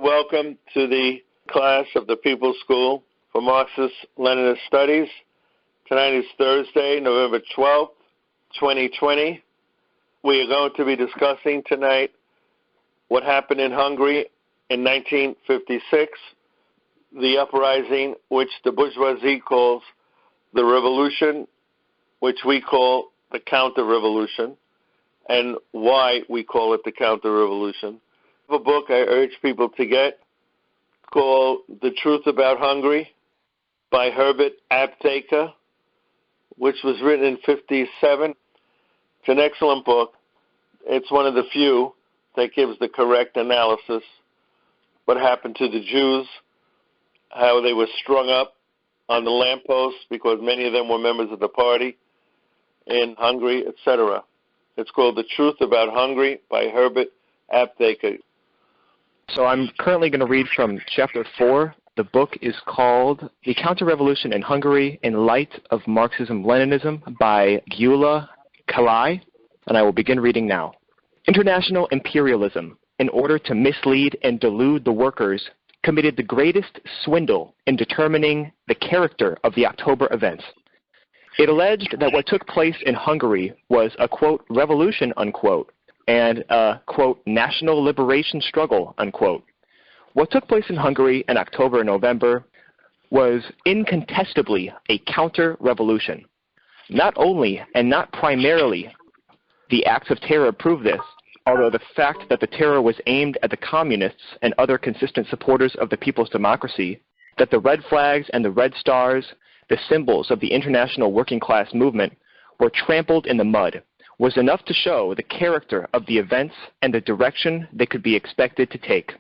Welcome to the class of the People's School for Marxist-Leninist Studies. Tonight is Thursday, November 12th, 2020. We are going to be discussing tonight what happened in Hungary in 1956, the uprising which the bourgeoisie calls the revolution, which we call the counter-revolution, and why we call it the counter-revolution. A book I urge people to get called The Truth About Hungary by Herbert Aptheker, which was written in 1957. It's an excellent book. It's one of the few that gives the correct analysis. What happened to the Jews, how they were strung up on the lampposts because many of them were members of the party in Hungary, etc. It's called The Truth About Hungary by Herbert Aptheker. So I'm currently going to read from Chapter 4. The book is called The Counter-Revolution in Hungary in Light of Marxism-Leninism by Gyula, Kállai, and I will begin reading now. International imperialism, in order to mislead and delude the workers, committed the greatest swindle in determining the character of the October events. It alleged that what took place in Hungary was a, quote, revolution, unquote, and a, quote, national liberation struggle, unquote. What took place in Hungary in October and November was incontestably a counter-revolution. Not only and not primarily the acts of terror prove this, although the fact that the terror was aimed at the communists and other consistent supporters of the people's democracy, that the red flags and the red stars, the symbols of the international working class movement, were trampled in the mud, was enough to show the character of the events and the direction they could be expected to take.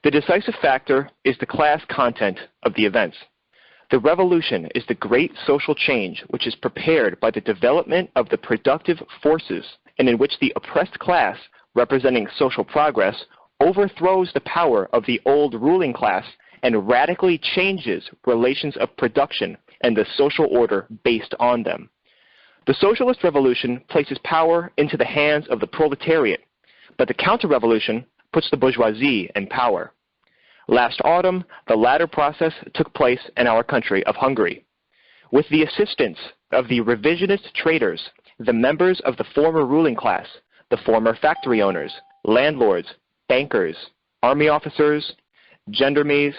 The decisive factor is the class content of the events. The revolution is the great social change which is prepared by the development of the productive forces and in which the oppressed class, representing social progress, overthrows the power of the old ruling class and radically changes relations of production and the social order based on them. The socialist revolution places power into the hands of the proletariat, but the counter-revolution puts the bourgeoisie in power. Last autumn, the latter process took place in our country of Hungary. With the assistance of the revisionist traders, the members of the former ruling class, the former factory owners, landlords, bankers, army officers, gendarmes,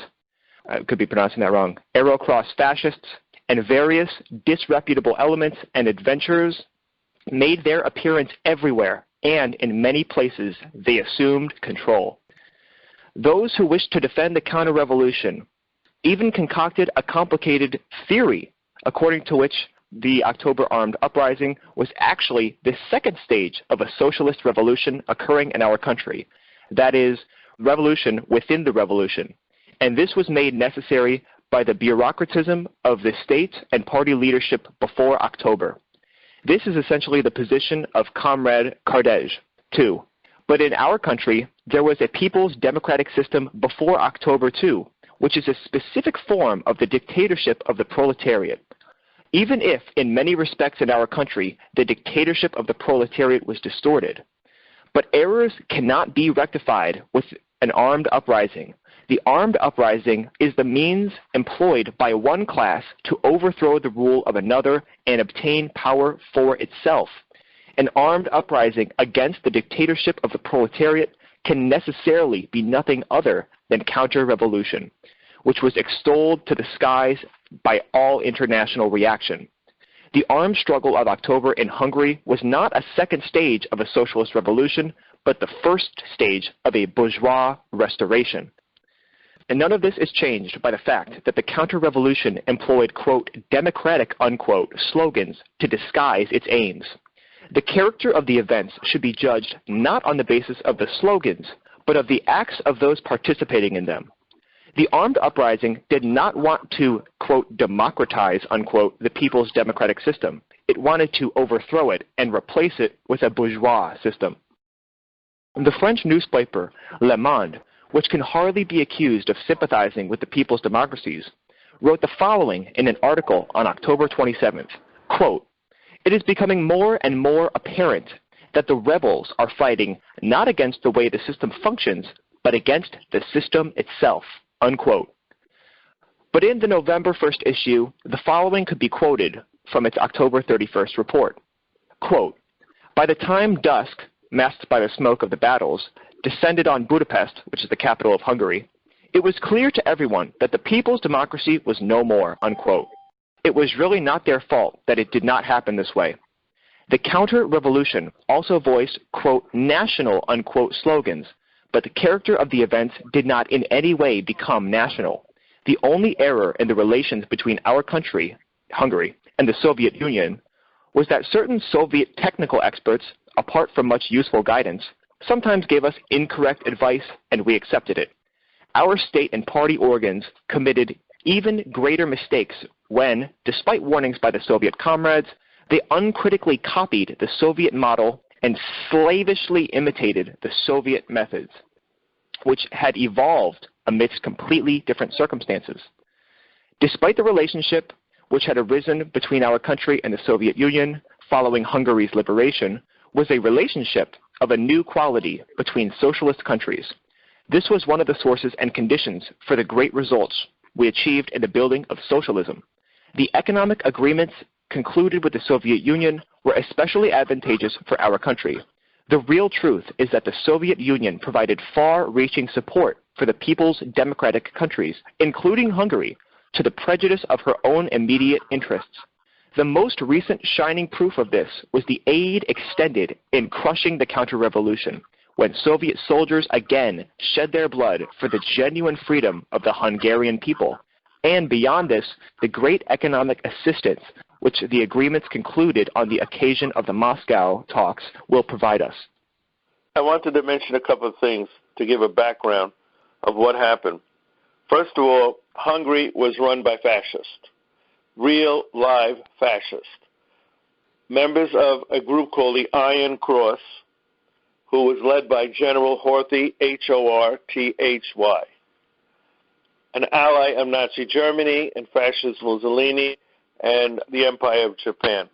I could be pronouncing that wrong, Aerocross fascists, and various disreputable elements and adventurers made their appearance everywhere, and in many places they assumed control. Those who wished to defend the counter-revolution even concocted a complicated theory according to which the October armed uprising was actually the second stage of a socialist revolution occurring in our country, that is, revolution within the revolution. And this was made necessary by the bureaucratism of the state and party leadership before October. This is essentially the position of Comrade Kardej, too. But in our country, there was a people's democratic system before October, too, which is a specific form of the dictatorship of the proletariat. Even if, in many respects in our country, the dictatorship of the proletariat was distorted. But errors cannot be rectified with an armed uprising. The armed uprising is the means employed by one class to overthrow the rule of another and obtain power for itself. An armed uprising against the dictatorship of the proletariat can necessarily be nothing other than counter-revolution, which was extolled to the skies by all international reaction. The armed struggle of October in Hungary was not a second stage of a socialist revolution, but the first stage of a bourgeois restoration. And none of this is changed by the fact that the counter-revolution employed, quote, democratic, unquote, slogans to disguise its aims. The character of the events should be judged not on the basis of the slogans, but of the acts of those participating in them. The armed uprising did not want to, quote, democratize, unquote, the people's democratic system. It wanted to overthrow it and replace it with a bourgeois system. The French newspaper Le Monde, which can hardly be accused of sympathizing with the people's democracies, wrote the following in an article on October 27th, quote, "It is becoming more and more apparent that the rebels are fighting not against the way the system functions, but against the system itself, unquote. But in the November 1st issue, the following could be quoted from its October 31st report. Quote, by the time dusk, masked by the smoke of the battles, descended on Budapest, which is the capital of Hungary, it was clear to everyone that the people's democracy was no more, unquote. It was really not their fault that it did not happen this way. The counter-revolution also voiced, quote, national, unquote, slogans, but the character of the events did not in any way become national. The only error in the relations between our country, Hungary, and the Soviet Union was that certain Soviet technical experts, apart from much useful guidance, sometimes gave us incorrect advice and we accepted it. Our state and party organs committed even greater mistakes when, despite warnings by the Soviet comrades, they uncritically copied the Soviet model and slavishly imitated the Soviet methods, which had evolved amidst completely different circumstances. Despite the relationship which had arisen between our country and the Soviet Union following Hungary's liberation was a relationship of a new quality between socialist countries. This was one of the sources and conditions for the great results we achieved in the building of socialism. The economic agreements concluded with the Soviet Union were especially advantageous for our country. The real truth is that the Soviet Union provided far-reaching support for the people's democratic countries, including Hungary, to the prejudice of her own immediate interests. The most recent shining proof of this was the aid extended in crushing the counter-revolution, when Soviet soldiers again shed their blood for the genuine freedom of the Hungarian people, and beyond this, the great economic assistance which the agreements concluded on the occasion of the Moscow talks will provide us. I wanted to mention a couple of things to give a background of what happened. First of all, Hungary was run by fascists, real, live fascists, members of a group called the Iron Cross, who was led by General Horthy, Horthy, an ally of Nazi Germany and fascist Mussolini and the Empire of Japan.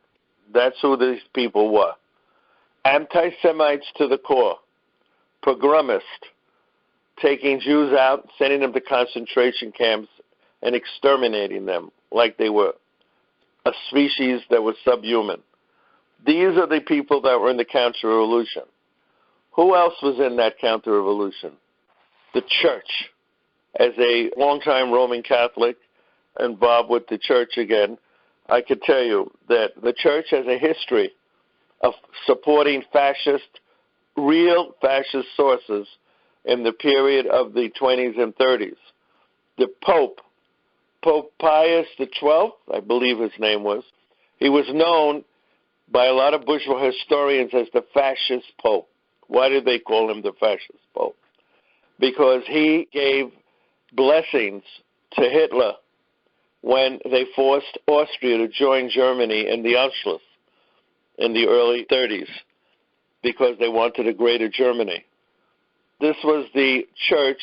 That's who these people were. Anti-Semites to the core, pogromists, taking Jews out, sending them to concentration camps, and exterminating them like they were a species that was subhuman. These are the people that were in the counter-revolution. Who else was in that counter-revolution? The church. As a longtime Roman Catholic involved with the church again, I could tell you that the church has a history of supporting fascist, real fascist sources in the period of the 20s and 30s. The Pope Pius XII, I believe his name was, he was known by a lot of bourgeois historians as the fascist Pope. Why did they call him the fascist Pope? Because he gave blessings to Hitler when they forced Austria to join Germany in the Anschluss in the early 30s because they wanted a greater Germany. This was the church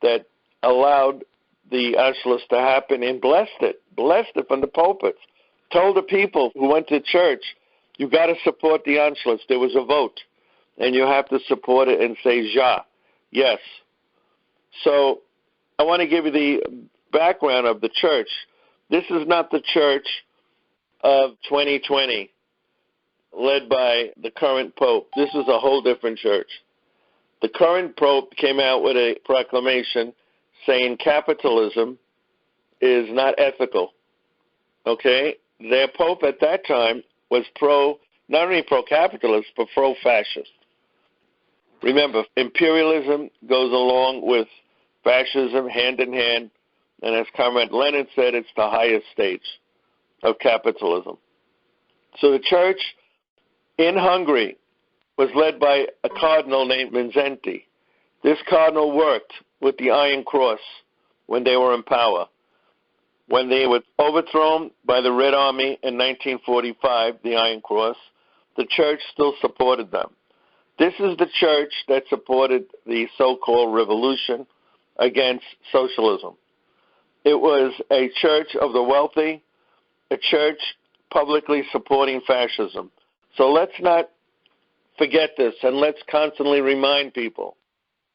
that allowed the Anschluss to happen and blessed it from the pulpits. Told the people who went to church, you got to support the Anschluss. There was a vote, and you have to support it and say ja, yes. So I want to give you the background of the church. This is not the church of 2020 led by the current Pope. This is a whole different church. The current Pope came out with a proclamation saying capitalism is not ethical. Okay? Their Pope at that time was not only pro-capitalist, but pro-fascist. Remember, imperialism goes along with fascism hand in hand, and as Comrade Lenin said, it's the highest stage of capitalism. So the church in Hungary was led by a cardinal named Mindszenty. This cardinal worked with the Iron Cross when they were in power. When they were overthrown by the Red Army in 1945, the Iron Cross, the church still supported them. This is the church that supported the so-called revolution against socialism. It was a church of the wealthy, a church publicly supporting fascism. So let's not forget this, and let's constantly remind people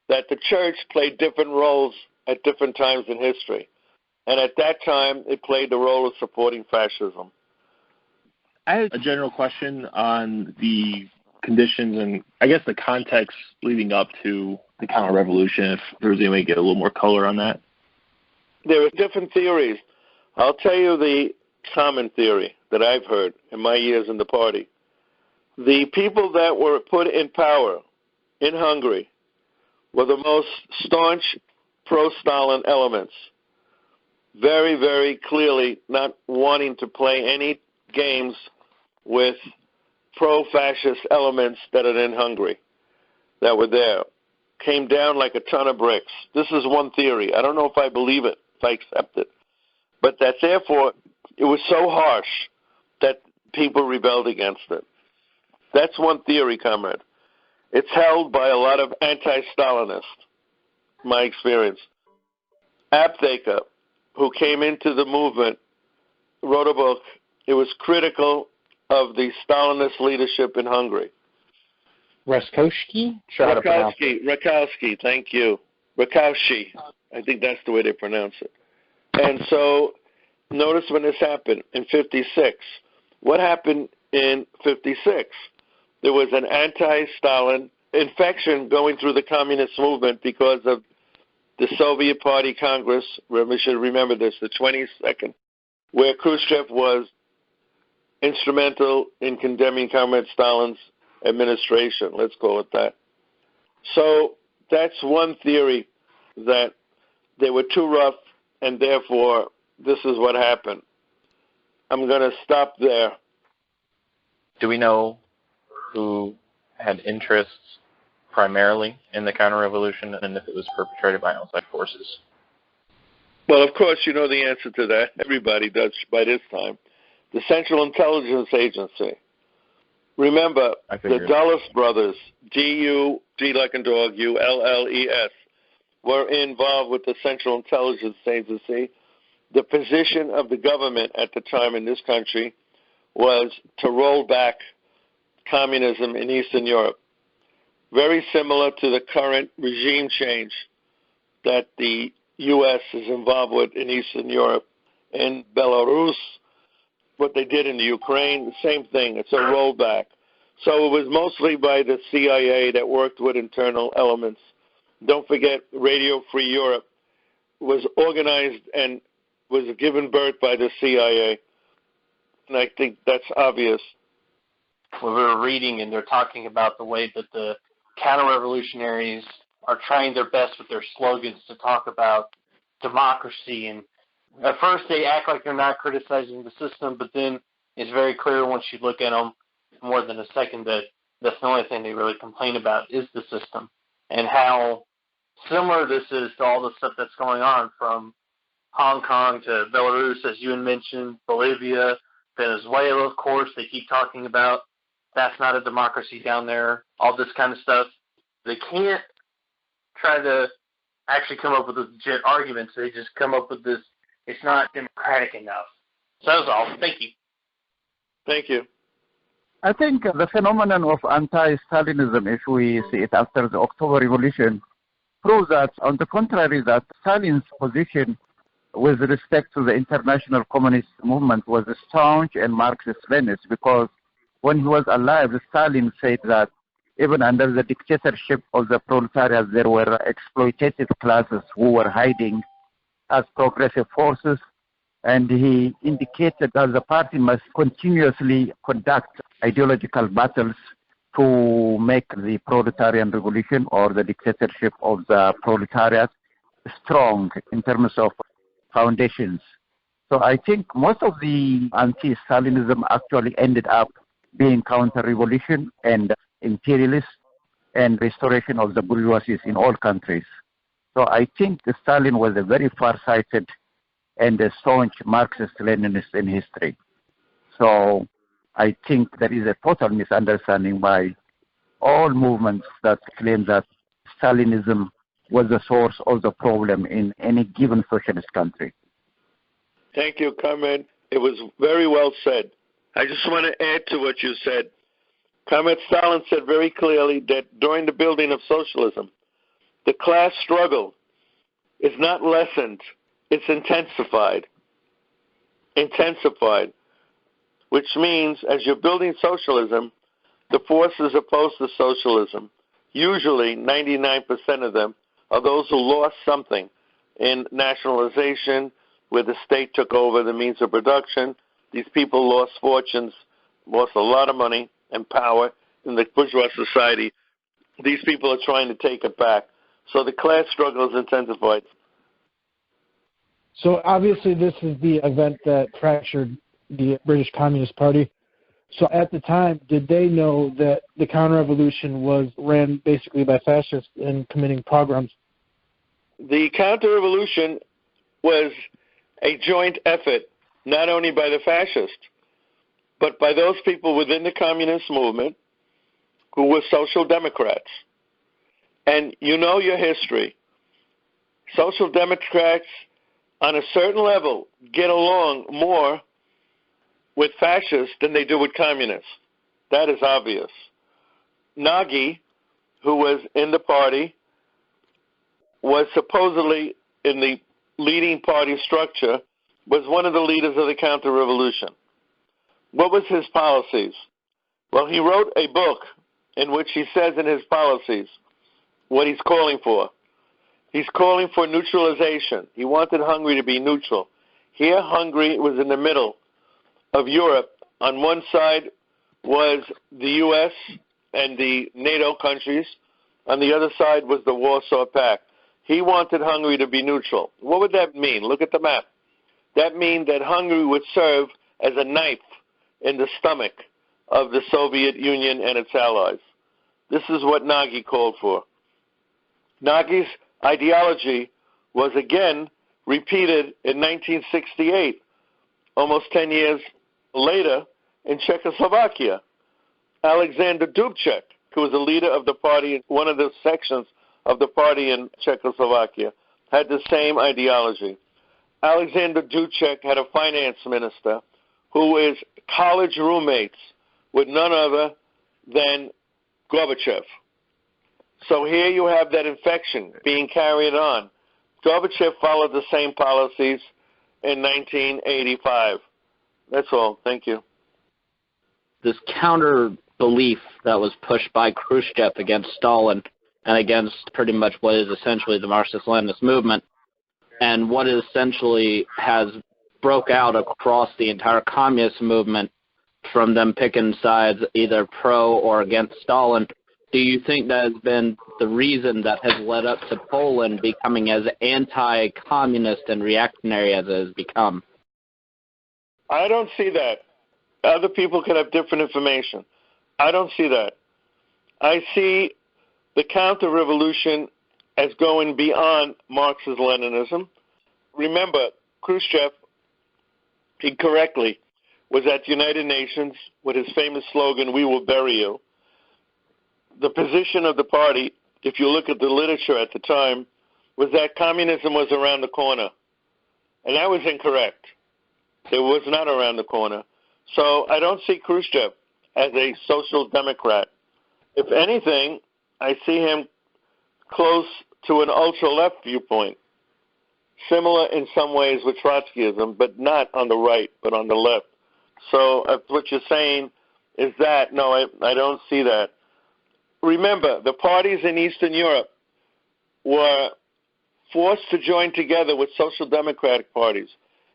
that the church played different roles at different times in history. And at that time, it played the role of supporting fascism. I have a general question on the conditions and I guess the context leading up to the counter-revolution, if there was any way to get a little more color on that. There are different theories. I'll tell you the common theory that I've heard in my years in the party. The people that were put in power in Hungary were the most staunch pro-Stalin elements, very, very clearly not wanting to play any games with pro-fascist elements that are in Hungary that were there. Came down like a ton of bricks. This is one theory. I don't know if I believe it, if I accept it. But that therefore, it was so harsh that people rebelled against it. That's one theory, comrade. It's held by a lot of anti-Stalinists, my experience. Aptheker, who came into the movement, wrote a book. It was critical of the Stalinist leadership in Hungary. Rakowski, thank you. Rakowski, I think that's the way they pronounce it. And so, notice when this happened in 56. What happened in 56? There was an anti-Stalin infection going through the communist movement because of the Soviet Party Congress, where we should remember this, the 22nd, where Khrushchev was instrumental in condemning Comrade Stalin's administration, let's call it that. So that's one theory, that they were too rough, and therefore this is what happened. I'm going to stop there. Do we know who had interests primarily in the counter-revolution and if it was perpetrated by outside forces? Well, of course, you know the answer to that. Everybody does by this time. The Central Intelligence Agency. Remember, the Dulles brothers, D-U, D like in dog, U-L-L-E-S, were involved with the Central Intelligence Agency. The position of the government at the time in this country was to roll back communism in Eastern Europe. Very similar to the current regime change that the U.S. is involved with in Eastern Europe. In Belarus, what they did in the Ukraine, the same thing. It's a rollback. So it was mostly by the CIA that worked with internal elements. Don't forget, Radio Free Europe was organized and was given birth by the CIA. And I think that's obvious. Well, we were reading, and they're talking about the way that the counter-revolutionaries are trying their best with their slogans to talk about democracy. And at first they act like they're not criticizing the system, but then it's very clear once you look at them more than a second that that's the only thing they really complain about is the system, and how similar this is to all the stuff that's going on from Hong Kong to Belarus, as you had mentioned, Bolivia, Venezuela, of course. They keep talking about that's not a democracy down there, all this kind of stuff. They can't try to actually come up with legit arguments. They just come up with this, it's not democratic enough. So that was all. Thank you. Thank you. I think the phenomenon of anti-Stalinism, if we see it after the October Revolution, proves that, on the contrary, that Stalin's position with respect to the international communist movement was staunch and Marxist-Leninist, because when he was alive, Stalin said that even under the dictatorship of the proletariat, there were exploitative classes who were hiding as progressive forces, and he indicated that the party must continuously conduct ideological battles to make the proletarian revolution or the dictatorship of the proletariat strong in terms of foundations. So I think most of the anti-Stalinism actually ended up being counter-revolution and imperialist and restoration of the bourgeoisies in all countries. So I think Stalin was a very far-sighted and a staunch Marxist-Leninist in history. So I think there is a total misunderstanding by all movements that claim that Stalinism was the source of the problem in any given socialist country. Thank you, Comrade. It was very well said. I just want to add to what you said. Comrade Stalin said very clearly that during the building of socialism, the class struggle is not lessened, it's intensified. Intensified, which means as you're building socialism, the forces opposed to socialism, usually 99% of them, are those who lost something in nationalization, where the state took over the means of production. These people lost fortunes, lost a lot of money and power in the bourgeois society. These people are trying to take it back. So the class struggle is intensified. So obviously this is the event that fractured the British Communist Party. So at the time, did they know that the counter-revolution was ran basically by fascists and committing pogroms? The counter-revolution was a joint effort, not only by the fascists, but by those people within the communist movement who were social democrats. And you know your history. Social democrats, on a certain level, get along more with fascists than they do with communists. That is obvious. Nagy, who was in the party, was supposedly in the leading party structure, was one of the leaders of the counter-revolution. What was his policies? Well, he wrote a book in which he says in his policies what he's calling for. He's calling for neutralization. He wanted Hungary to be neutral. Here, Hungary was in the middle of Europe. On one side was the U.S. and the NATO countries. On the other side was the Warsaw Pact. He wanted Hungary to be neutral. What would that mean? Look at the map. That means that Hungary would serve as a knife in the stomach of the Soviet Union and its allies. This is what Nagy called for. Nagy's ideology was again repeated in 1968, almost 10 years later, in Czechoslovakia. Alexander Dubček, who was a leader of the party, one of the sections of the party in Czechoslovakia, had the same ideology. Alexander Dubček had a finance minister who is college roommates with none other than Gorbachev. So here you have that infection being carried on. Gorbachev followed the same policies in 1985. That's all. Thank you. This counter belief that was pushed by Khrushchev against Stalin and against pretty much what is essentially the Marxist-Leninist movement, and what essentially has broke out across the entire communist movement from them picking sides either pro or against Stalin. Do you think that has been the reason that has led up to Poland becoming as anti-communist and reactionary as it has become? I don't see that. Other people can have different information. I don't see that. I see the counter-revolution as going beyond Marxist-Leninism. Remember, Khrushchev, incorrectly, was at the United Nations with his famous slogan, "We will bury you." The position of the party, if you look at the literature at the time, was that communism was around the corner. And that was incorrect. It was not around the corner. So I don't see Khrushchev as a social democrat. If anything, I see him close to an ultra-left viewpoint, similar in some ways with Trotskyism, but not on the right, but on the left. So if what you're saying is that, no, I don't see that. Remember, the parties in Eastern Europe were forced to join together with social democratic parties.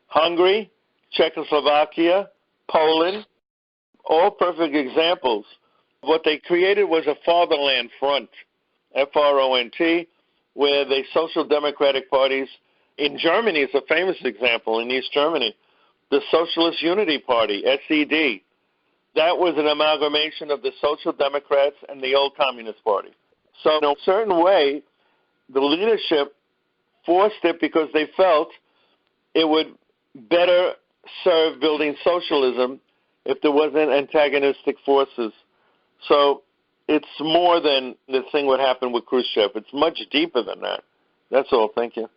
Hungary, Czechoslovakia, Poland, all perfect examples. What they created was a fatherland front, F-R-O-N-T, where the social democratic parties in Germany is a famous example, in East Germany. The Socialist Unity Party, SED, that was an amalgamation of the Social Democrats and the old Communist Party. So in a certain way, the leadership forced it because they felt it would better serve building socialism if there wasn't antagonistic forces. So it's more than the thing what happened with Khrushchev. It's much deeper than that. That's all. Thank you.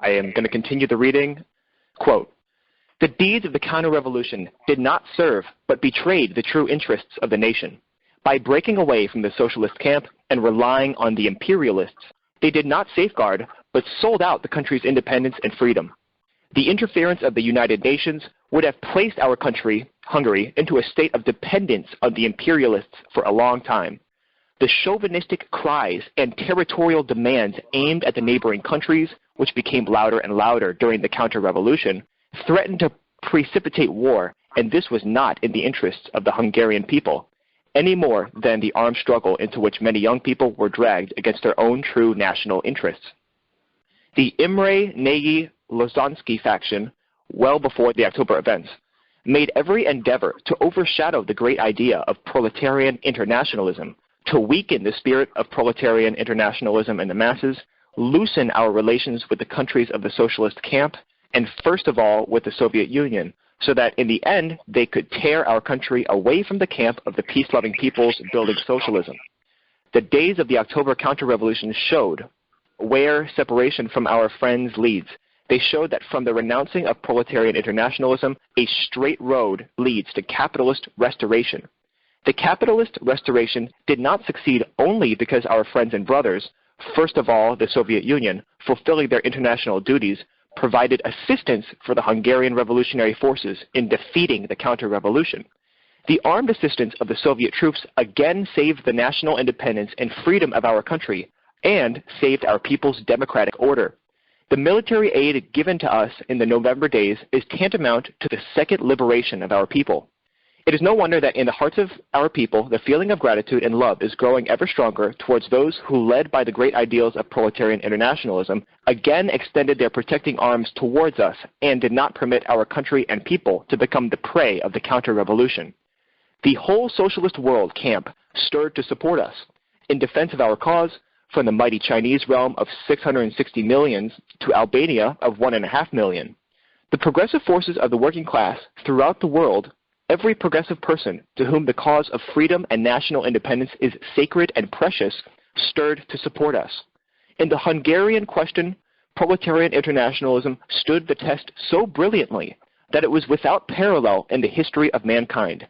I am going to continue the reading. Quote, "The deeds of the counter-revolution did not serve but betrayed the true interests of the nation. By breaking away from the socialist camp and relying on the imperialists, They did not safeguard, but sold out the country's independence and freedom. The interference of the United Nations would have placed our country, Hungary, into a state of dependence on the imperialists for a long time. The chauvinistic cries and territorial demands aimed at the neighboring countries, which became louder and louder during the counter-revolution, threatened to precipitate war, and this was not in the interests of the Hungarian people, any more than the armed struggle into which many young people were dragged against their own true national interests. The Imre Nagy-Lozanski faction, well before the October events, made every endeavor to overshadow the great idea of proletarian internationalism, to weaken the spirit of proletarian internationalism in the masses, loosen our relations with the countries of the socialist camp, and first of all with the Soviet Union, so that in the end they could tear our country away from the camp of the peace-loving peoples building socialism. The days of the October counter-revolution showed where separation from our friends leads. They showed that from the renouncing of proletarian internationalism, a straight road leads to capitalist restoration. The capitalist restoration did not succeed only because our friends and brothers, first of all the Soviet Union, fulfilling their international duties, provided assistance for the Hungarian revolutionary forces in defeating the counter-revolution. The armed assistance of the Soviet troops again saved the national independence and freedom of our country and saved our people's democratic order. The military aid given to us in the November days is tantamount to the second liberation of our people. It is no wonder that in the hearts of our people, the feeling of gratitude and love is growing ever stronger towards those who, led by the great ideals of proletarian internationalism, again extended their protecting arms towards us and did not permit our country and people to become the prey of the counter-revolution. The whole socialist world camp stirred to support us in defense of our cause, from the mighty Chinese realm of 660 million to Albania of 1.5 million. The progressive forces of the working class throughout the world, every progressive person to whom the cause of freedom and national independence is sacred and precious, stirred to support us. In the Hungarian question, proletarian internationalism stood the test so brilliantly that it was without parallel in the history of mankind.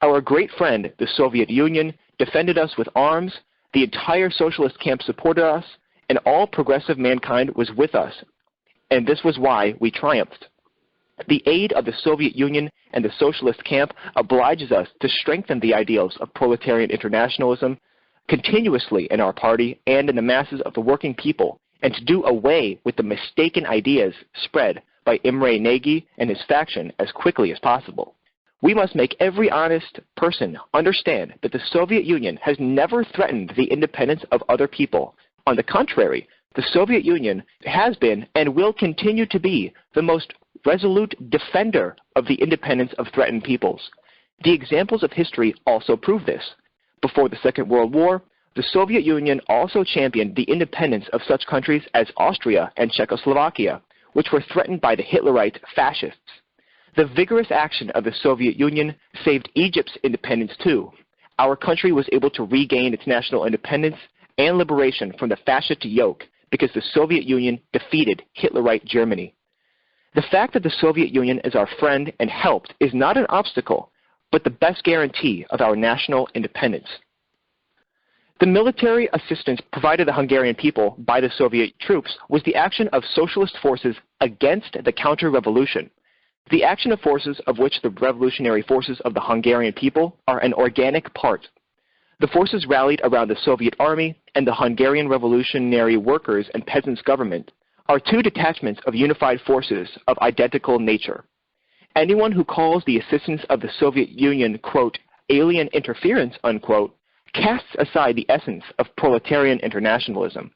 Our great friend, the Soviet Union, defended us with arms, the entire socialist camp supported us, and all progressive mankind was with us, and this was why we triumphed. The aid of the Soviet Union and the socialist camp obliges us to strengthen the ideals of proletarian internationalism continuously in our party and in the masses of the working people, and to do away with the mistaken ideas spread by Imre Nagy and his faction as quickly as possible. We must make every honest person understand that the Soviet Union has never threatened the independence of other people. On the contrary, the Soviet Union has been and will continue to be the most resolute defender of the independence of threatened peoples. The examples of history also prove this. Before the Second World War, the Soviet Union also championed the independence of such countries as Austria and Czechoslovakia, which were threatened by the Hitlerite fascists. The vigorous action of the Soviet Union saved Egypt's independence too. Our country was able to regain its national independence and liberation from the fascist yoke because the Soviet Union defeated Hitlerite Germany. The fact that the Soviet Union is our friend and helped is not an obstacle, but the best guarantee of our national independence. The military assistance provided the Hungarian people by the Soviet troops was the action of socialist forces against the counter-revolution. The action of forces of which the revolutionary forces of the Hungarian people are an organic part. The forces rallied around the Soviet army and the Hungarian Revolutionary Workers and Peasants' government are two detachments of unified forces of identical nature. Anyone who calls the assistance of the Soviet Union, quote, alien interference, unquote, casts aside the essence of proletarian internationalism.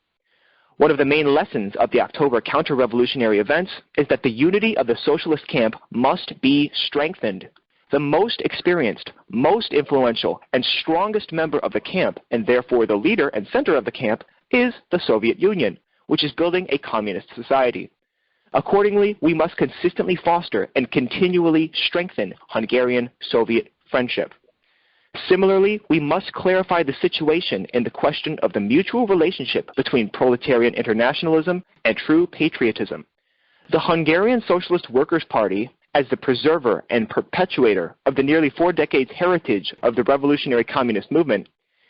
One of the main lessons of the October counter-revolutionary events is that the unity of the socialist camp must be strengthened. The most experienced, most influential, and strongest member of the camp, and therefore the leader and center of the camp, is the Soviet Union, which is building a communist society. Accordingly, we must consistently foster and continually strengthen Hungarian-Soviet friendship. Similarly, we must clarify the situation in the question of the mutual relationship between proletarian internationalism and true patriotism. The Hungarian Socialist Workers' Party, as the preserver and perpetuator of the nearly 4 decades heritage of the revolutionary communist movement,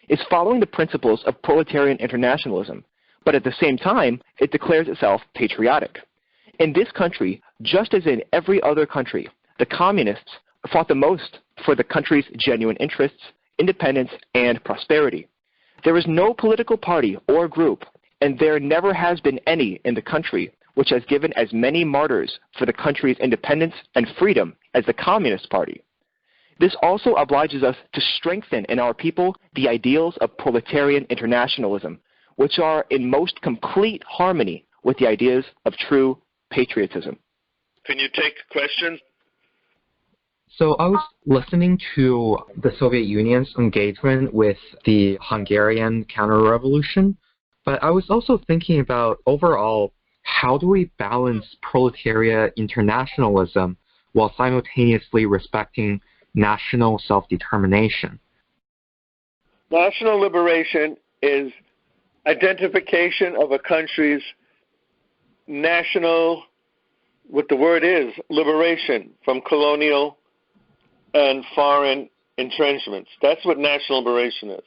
is following the principles of proletarian internationalism, but at the same time, it declares itself patriotic. In this country, just as in every other country, the communists fought the most for the country's genuine interests, independence, and prosperity. There is no political party or group, and there never has been any in the country, which has given as many martyrs for the country's independence and freedom as the Communist Party. This also obliges us to strengthen in our people the ideals of proletarian internationalism, which are in most complete harmony with the ideas of true patriotism. Can you take questions? So I was listening to the Soviet Union's engagement with the Hungarian counter-revolution, but I was also thinking about overall, how do we balance proletarian internationalism while simultaneously respecting national self-determination? National liberation is identification of a country's national, what the word is, liberation from colonial and foreign entrenchments. That's what national liberation is.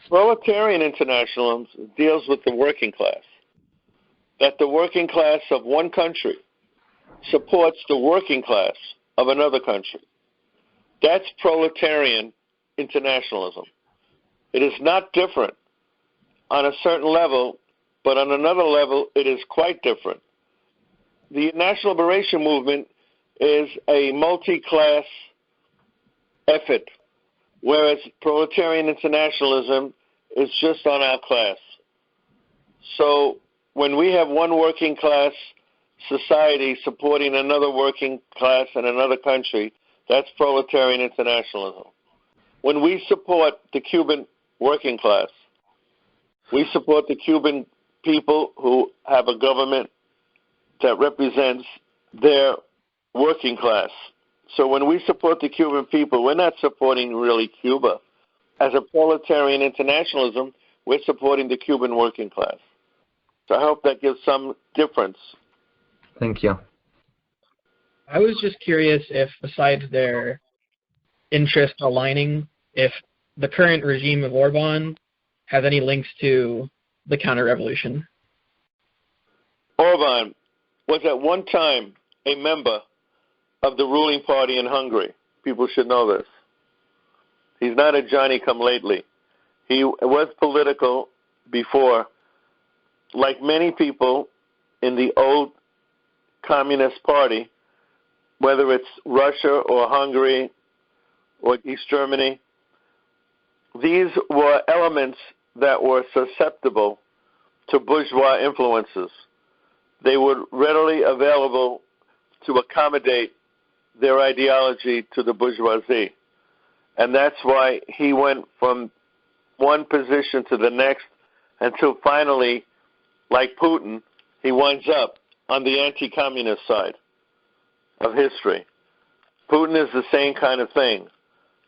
Proletarian internationalism deals with the working class, that the working class of one country supports the working class of another country. That's proletarian internationalism. It is not different on a certain level, but on another level, it is quite different. The national liberation movement is a multi-class effort, whereas proletarian internationalism is just on our class. So when we have one working class society supporting another working class in another country, that's proletarian internationalism. When we support the Cuban working class, we support the Cuban people who have a government that represents their working class. So when we support the Cuban people, we're not supporting really Cuba. As a proletarian internationalism, we're supporting the Cuban working class. So I hope that gives some difference. Thank you. I was just curious if, besides their interest aligning, if the current regime of Orbán has any links to the counter-revolution. Orbán was at one time a member of the ruling party in Hungary. People should know this. He's not a Johnny-come-lately. He was political before. Like many people in the old Communist Party, whether it's Russia or Hungary or East Germany, these were elements that were susceptible to bourgeois influences. They were readily available to accommodate their ideology to the bourgeoisie. And that's why he went from one position to the next until finally, like Putin, he winds up on the anti-communist side of history. Putin is the same kind of thing,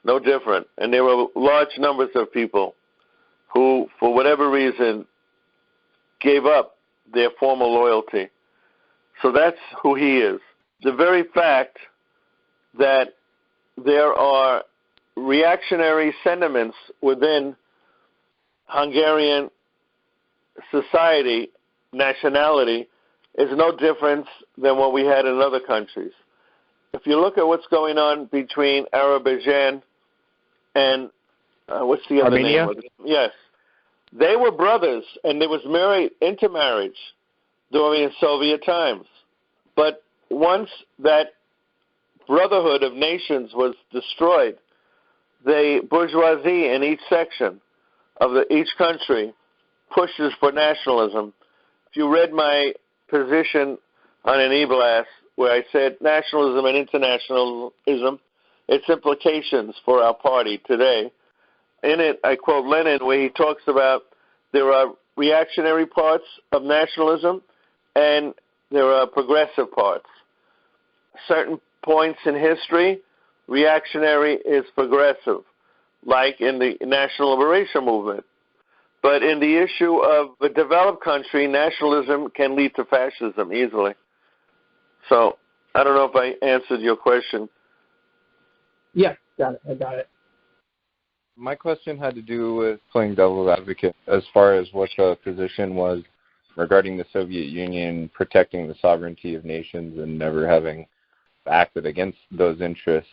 no different. And there were large numbers of people who, for whatever reason, gave up their former loyalty. So that's who he is. The very fact that there are reactionary sentiments within Hungarian society, nationality, is no different than what we had in other countries. If you look at what's going on between Azerbaijan and what's the other Armenia? name? Yes. They were brothers, and there was intermarriage during Soviet times. But once that brotherhood of nations was destroyed, the bourgeoisie in each section of each country pushes for nationalism. If you read my position on an e-blast where I said nationalism and internationalism, its implications for our party today, in it I quote Lenin where he talks about there are reactionary parts of nationalism and there are progressive parts. Certain points in history, reactionary is progressive, like in the national liberation movement. But in the issue of a developed country, nationalism can lead to fascism easily. So I don't know if I answered your question. Yeah, got it. I got it. My question had to do with playing devil's advocate as far as what the position was regarding the Soviet Union protecting the sovereignty of nations and never having acted against those interests,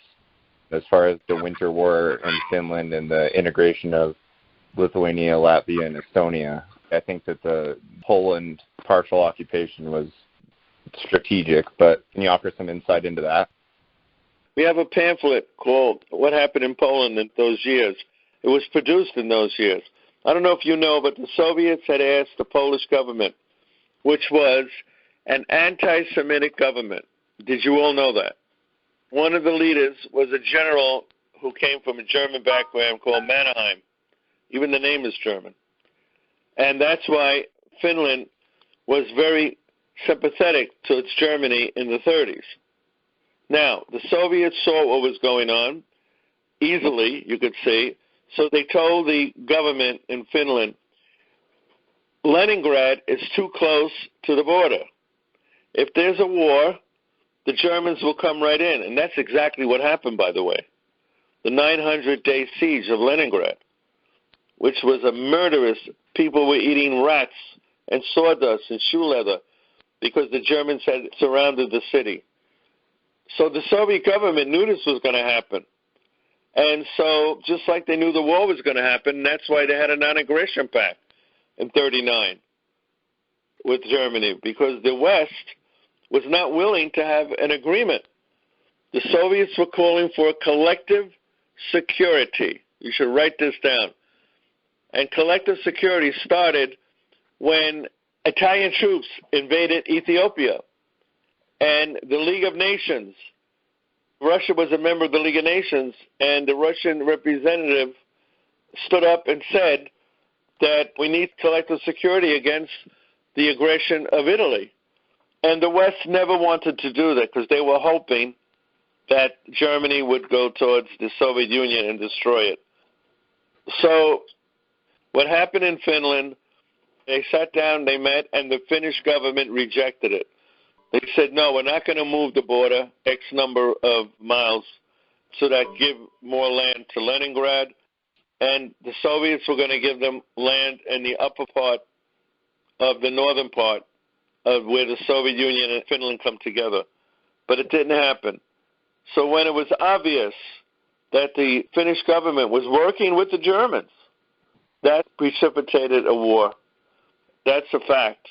as far as the Winter War in Finland and the integration of Lithuania, Latvia, and Estonia. I think that the Poland partial occupation was strategic, but can you offer some insight into that? We have a pamphlet called What Happened in Poland in Those Years. It was produced in those years. I don't know if you know, but the Soviets had asked the Polish government, which was an anti-Semitic government. Did you all know that? One of the leaders was a general who came from a German background called Mannerheim. Even the name is German. And that's why Finland was very sympathetic towards Germany in the 30s. Now, the Soviets saw what was going on, easily, you could see, so they told the government in Finland, Leningrad is too close to the border. If there's a war, the Germans will come right in. And that's exactly what happened, by the way. The 900-day siege of Leningrad, which was a murderous, people were eating rats and sawdust and shoe leather because the Germans had surrounded the city. So the Soviet government knew this was going to happen. And so just like they knew the war was going to happen, that's why they had a non-aggression pact in 1939 with Germany, because the West was not willing to have an agreement. The Soviets were calling for collective security. You should write this down. And collective security started when Italian troops invaded Ethiopia. And the League of Nations, Russia was a member of the League of Nations, and the Russian representative stood up and said that we need collective security against the aggression of Italy. And the West never wanted to do that because they were hoping that Germany would go towards the Soviet Union and destroy it. So what happened in Finland, they sat down, they met, and the Finnish government rejected it. They said, no, we're not going to move the border X number of miles so that give more land to Leningrad. And the Soviets were going to give them land in the upper part of the northern part of where the Soviet Union and Finland come together. But it didn't happen. So when it was obvious that the Finnish government was working with the Germans, that precipitated a war. That's a fact.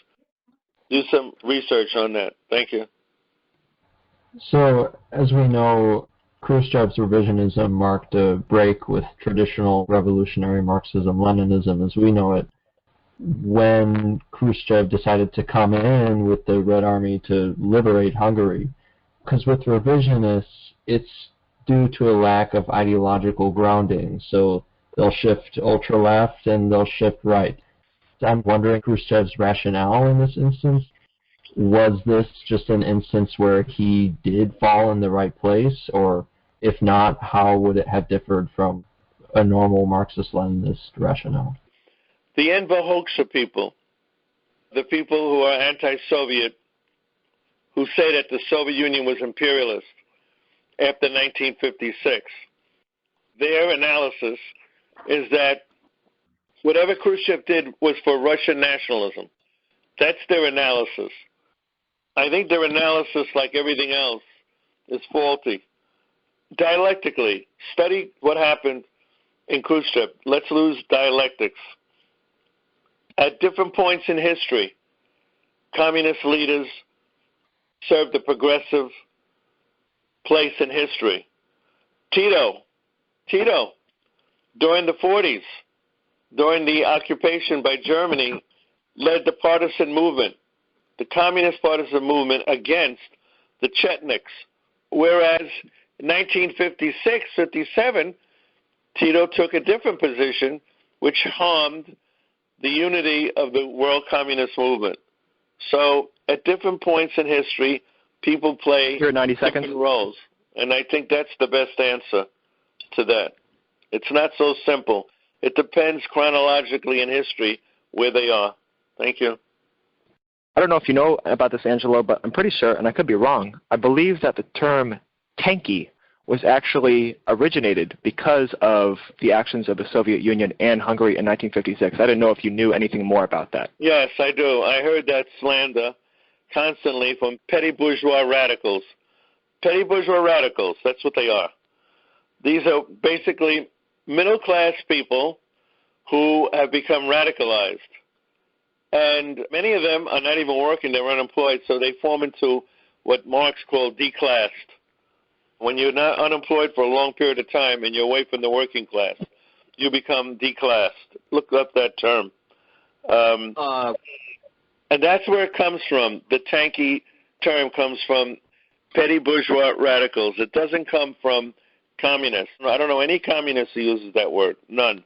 Do some research on that. Thank you. So, as we know, Khrushchev's revisionism marked a break with traditional revolutionary Marxism-Leninism as we know it. When Khrushchev decided to come in with the Red Army to liberate Hungary, because with revisionists, it's due to a lack of ideological grounding. So they'll shift ultra-left and they'll shift right. I'm wondering Khrushchev's rationale in this instance. Was this just an instance where he did fall in the right place, or if not, how would it have differed from a normal Marxist-Leninist rationale? The Enver hoaxer people, the people who are anti-Soviet, who say that the Soviet Union was imperialist after 1956, their analysis is that whatever Khrushchev did was for Russian nationalism. That's their analysis. I think their analysis, like everything else, is faulty. Dialectically, study what happened in Khrushchev. Let's lose dialectics. At different points in history, communist leaders served a progressive place in history. Tito, during the 40s, during the occupation by Germany, led the partisan movement, the communist partisan movement against the Chetniks. Whereas in 1956-57, Tito took a different position, which harmed the unity of the world communist movement. So at different points in history, people play 90 seconds. different roles. And I think that's the best answer to that. It's not so simple. It depends chronologically in history where they are. Thank you. I don't know if you know about this, Angelo, but I'm pretty sure, and I could be wrong, I believe that the term Tankie was actually originated because of the actions of the Soviet Union and Hungary in 1956. I didn't know if you knew anything more about that. Yes, I do. I heard that slander constantly from petty bourgeois radicals. Petty bourgeois radicals, that's what they are. These are basically middle-class people who have become radicalized. And many of them are not even working, they're unemployed, so they form into what Marx called declassed. When you're not unemployed for a long period of time and you're away from the working class, you become declassed. Look up that term. And that's where it comes from. The Tankie term comes from petty bourgeois radicals. It doesn't come from communists. I don't know any communist who uses that word. None.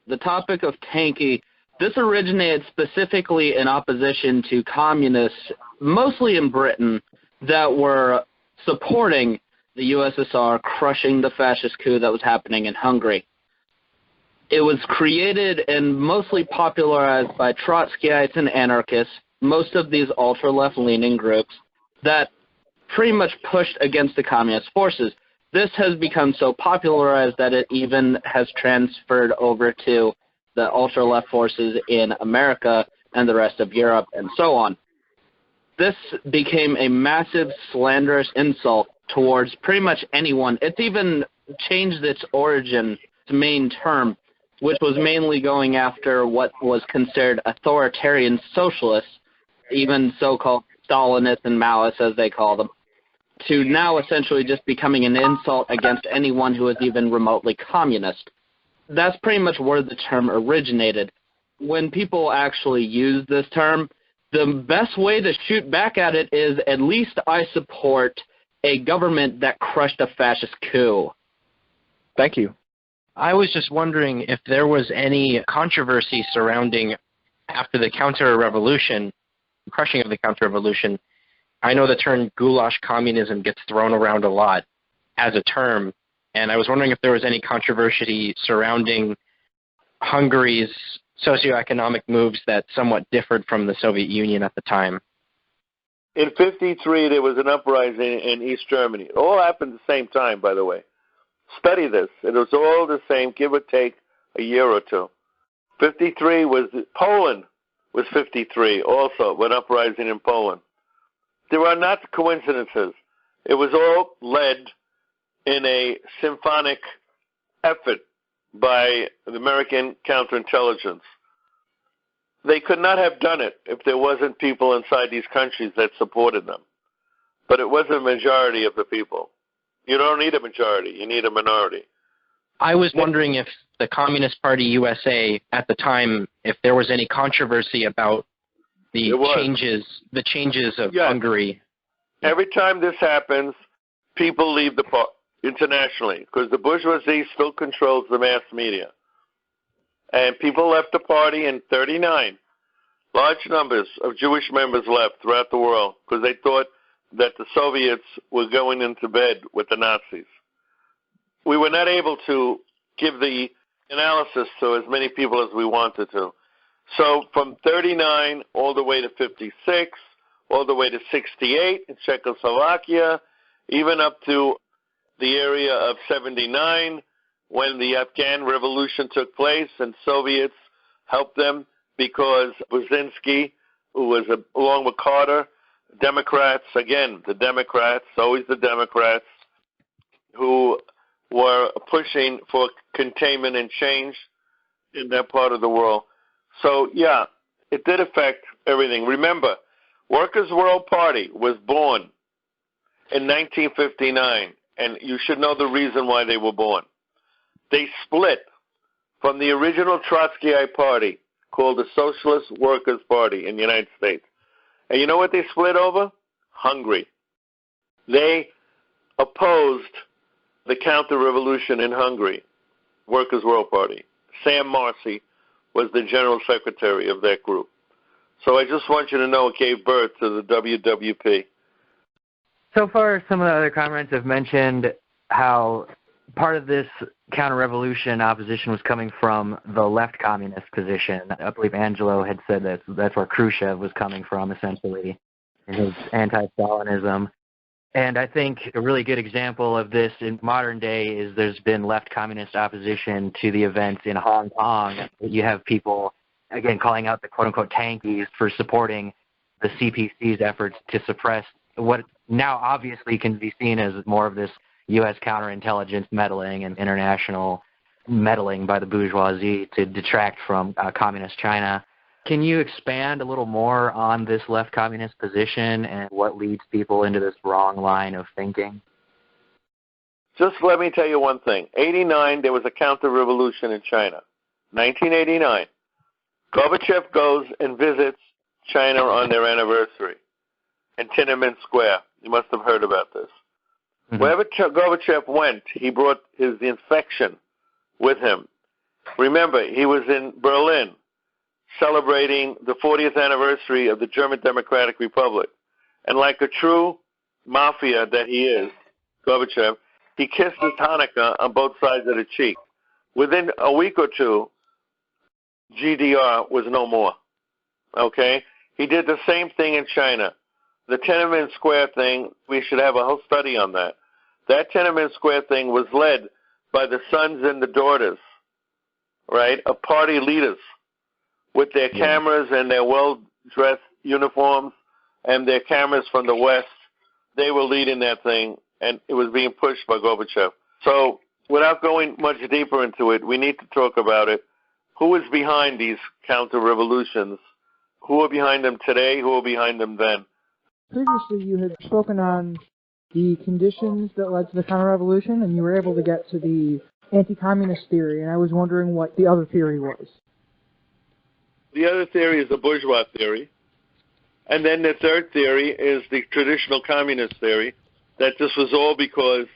The topic of Tankie, this originated specifically in opposition to communists, mostly in Britain, that were supporting the U.S.S.R. crushing the fascist coup that was happening in Hungary. It was created and mostly popularized by Trotskyites and anarchists, most of these ultra-left-leaning groups, that pretty much pushed against the communist forces. This has become so popularized that it even has transferred over to the ultra-left forces in America and the rest of Europe and so on. This became a massive slanderous insult towards pretty much anyone. It's even changed its origin, its main term, which was mainly going after what was considered authoritarian socialists, even so-called Stalinists and Maoists, as they call them, to now essentially just becoming an insult against anyone who is even remotely communist. That's pretty much where the term originated. When people actually use this term, the best way to shoot back at it is, at least I support a government that crushed a fascist coup. Thank you. I was just wondering if there was any controversy surrounding, after the counter-revolution, crushing of the counter-revolution. I know the term Goulash communism gets thrown around a lot as a term, and I was wondering if there was any controversy surrounding Hungary's socioeconomic moves that somewhat differed from the Soviet Union at the time. In 1953, there was an uprising in East Germany. It all happened at the same time, by the way. Study this. It was all the same, give or take a year or two. 1953 was, Poland was 1953 also, an uprising in Poland. There are not coincidences. It was all led in a symphonic effort by the American counterintelligence. They could not have done it if there wasn't people inside these countries that supported them. But it was a majority of the people. You don't need a majority, you need a minority. I was wondering if the Communist Party USA at the time, if there was any controversy about the changes of Hungary. Every time this happens, people leave the party internationally because the bourgeoisie still controls the mass media. And people left the party in 1939. Large numbers of Jewish members left throughout the world because they thought that the Soviets were going into bed with the Nazis. We were not able to give the analysis to as many people as we wanted to. So from 1939 all the way to 1956, all the way to 1968 in Czechoslovakia, even up to the area of 1979 when the Afghan revolution took place and Soviets helped them because Brzezinski, who was along with Carter, Democrats, again, the Democrats, always the Democrats, who were pushing for containment and change in that part of the world. So, yeah, it did affect everything. Remember, Workers' World Party was born in 1959, and you should know the reason why they were born. They split from the original Trotskyite party called the Socialist Workers' Party in the United States. And you know what they split over? Hungary. They opposed the counter-revolution in Hungary, Workers' World Party. Sam Marcy was the general secretary of that group. So I just want you to know it gave birth to the WWP. So far, some of the other comments have mentioned how part of this counter-revolution opposition was coming from the left communist position. I believe Angelo had said that's where Khrushchev was coming from, essentially, in his anti-Stalinism. And I think a really good example of this in modern day is there's been left communist opposition to the events in Hong Kong. You have people, again, calling out the quote-unquote Tankies for supporting the CPC's efforts to suppress what now obviously can be seen as more of this U.S. counterintelligence meddling and international meddling by the bourgeoisie to detract from communist China. Can you expand a little more on this left communist position and what leads people into this wrong line of thinking? Just let me tell you one thing. 89, there was a counter-revolution in China. 1989, Gorbachev goes and visits China on their anniversary in Tiananmen Square. You must have heard about this. Mm-hmm. Wherever Gorbachev went, he brought his infection with him. Remember, he was in Berlin celebrating the 40th anniversary of the German Democratic Republic. And like a true mafia that he is, Gorbachev, he kissed his Hanukkah on both sides of the cheek. Within a week or two, GDR was no more. Okay? He did the same thing in China. The Tiananmen Square thing, we should have a whole study on that. That Tiananmen Square thing was led by the sons and the daughters, right, of party leaders with their cameras and their well-dressed uniforms and their cameras from the West. They were leading that thing, and it was being pushed by Gorbachev. So without going much deeper into it, we need to talk about it. Who is behind these counter-revolutions? Who are behind them today? Who are behind them then? Previously, you had spoken on the conditions that led to the counter-revolution, and you were able to get to the anti-communist theory, and I was wondering what the other theory was. The other theory is the bourgeois theory. And then the third theory is the traditional communist theory, that this was all because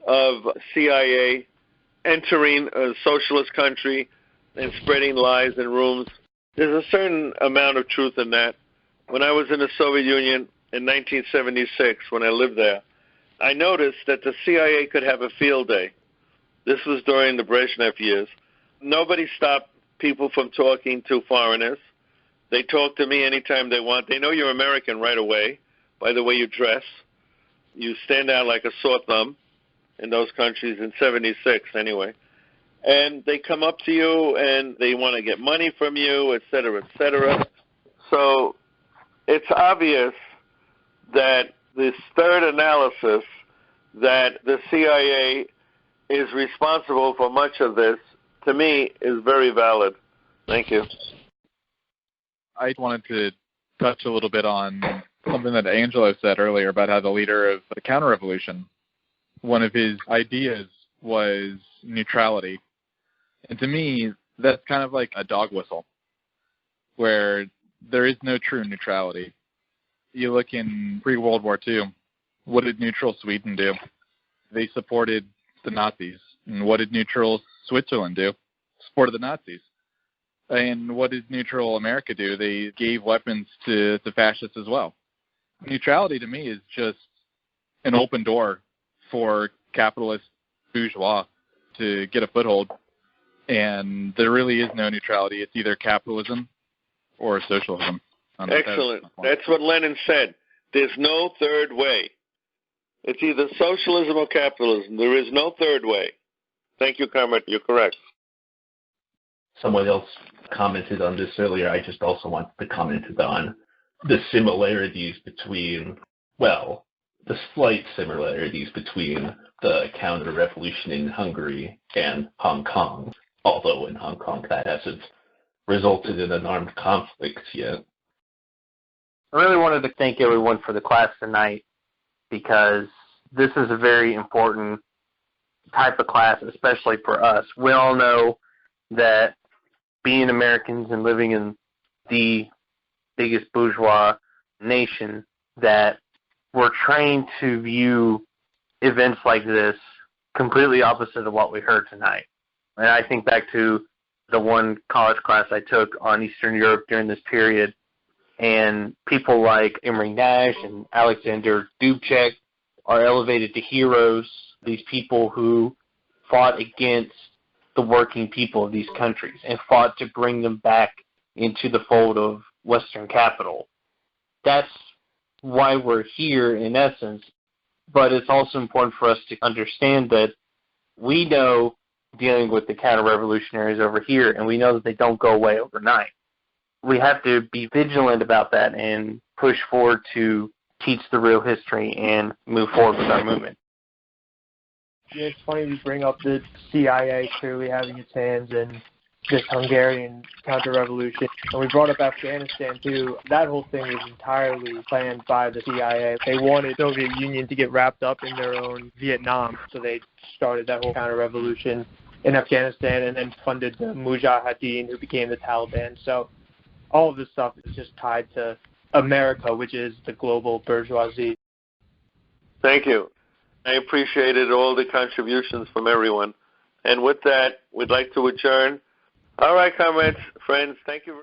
of CIA entering a socialist country and spreading lies and rumors. There's a certain amount of truth in that. When I was in the Soviet Union in 1976, when I lived there, I noticed that the CIA could have a field day. This was during the Brezhnev years. Nobody stopped people from talking to foreigners. They talk to me anytime they want. They know you're American right away by the way you dress. You stand out like a sore thumb in those countries in 76 anyway. And they come up to you and they want to get money from you, et cetera, et cetera. So it's obvious that this third analysis, that the CIA is responsible for much of this, to me, is very valid. Thank you. I wanted to touch a little bit on something that Angelo said earlier about how the leader of the counter-revolution, one of his ideas was neutrality. And to me, that's kind of like a dog whistle, where there is no true neutrality. You look in pre-World War II, what did neutral Sweden do? They supported the Nazis. And what did neutral Switzerland do? Supported the Nazis. And what did neutral America do? They gave weapons to fascists as well. Neutrality to me is just an open door for capitalist bourgeois to get a foothold. And there really is no neutrality. It's either capitalism or socialism. Excellent. That's what Lenin said. There's no third way. It's either socialism or capitalism. There is no third way. Thank you, Kermit. You're correct. Someone else commented on this earlier. I just also want to comment on the similarities between, well, the slight similarities between the counter-revolution in Hungary and Hong Kong, although in Hong Kong that hasn't resulted in an armed conflict yet. I really wanted to thank everyone for the class tonight, because this is a very important type of class, especially for us. We all know that being Americans and living in the biggest bourgeois nation, that we're trained to view events like this completely opposite of what we heard tonight. And I think back to the one college class I took on Eastern Europe during this period, and people like Imre Nash and Alexander Dubček are elevated to heroes, these people who fought against the working people of these countries and fought to bring them back into the fold of Western capital. That's why we're here, in essence, But it's also important for us to understand that we know dealing with the counter-revolutionaries over here, and we know that they don't go away overnight. We have to be vigilant about that and push forward to teach the real history and move forward with our movement. Yeah, it's funny we bring up the CIA clearly having its hands in this Hungarian counter-revolution. And we brought up Afghanistan, too. That whole thing was entirely planned by the CIA. They wanted the Soviet Union to get wrapped up in their own Vietnam, so they started that whole counter-revolution in Afghanistan and then funded the Mujahideen, who became the Taliban. So all of this stuff is just tied to America, which is the global bourgeoisie. Thank you. I appreciated all the contributions from everyone. And with that, we'd like to adjourn. All right, comrades, friends, thank you.